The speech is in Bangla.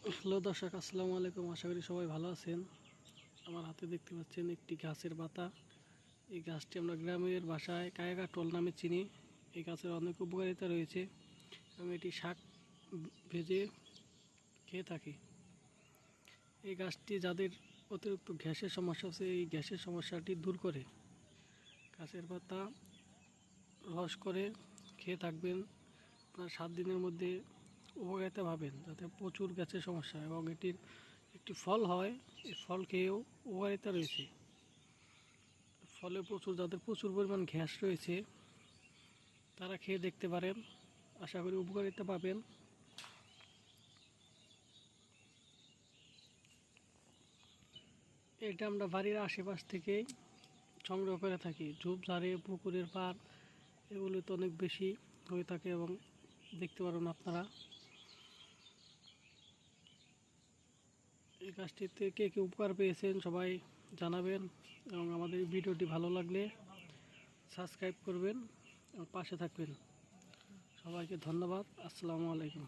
হ্যালো দর্শক, আসসালামু আলাইকুম। আশা করি সবাই ভালো আছেন। আমার হাতে দেখতে পাচ্ছেন একটি গাছের পাতা। এই গাছটি আমরা গ্রামের ভাষায় কায়াগাটোল নামে চিনি। এই গাছের অনেক উপকারিতা রয়েছে। আমি এটি শাক ভেজে খেয়ে থাকি। এই গাছটি যাদের অতিরিক্ত গ্যাসের সমস্যা আছে, এই গ্যাসের সমস্যাটি দূর করে। গাছের পাতা রস করে খেয়ে থাকবেন। আপনার 7 দিনের মধ্যে উপকারিতা পাবেন, যাতে প্রচুর গ্যাসের সমস্যা, এবং এটির একটি ফল হয়। এই ফল খেয়েও উপকারিতা রয়েছে। ফলে যাদের প্রচুর পরিমাণ গ্যাস রয়েছে তারা খেয়ে দেখতে পারেন। আশা করি উপকারিতা পাবেন। এটা আমরা বাড়ির আশেপাশ থেকেই সংগ্রহ করে থাকি। ঝোপঝাড়ে, পুকুরের পাড়, এগুলোতে অনেক বেশি হয়ে থাকে, এবং দেখতে পারেন আপনারা। এই গাছটিতে কে কে উপকার পেয়েছেন সবাই জানাবেন, এবং আমাদের ভিডিওটি ভালো লাগলে সাবস্ক্রাইব করবেন এবং পাশে থাকবেন। সবাইকে ধন্যবাদ। আসসালামু আলাইকুম।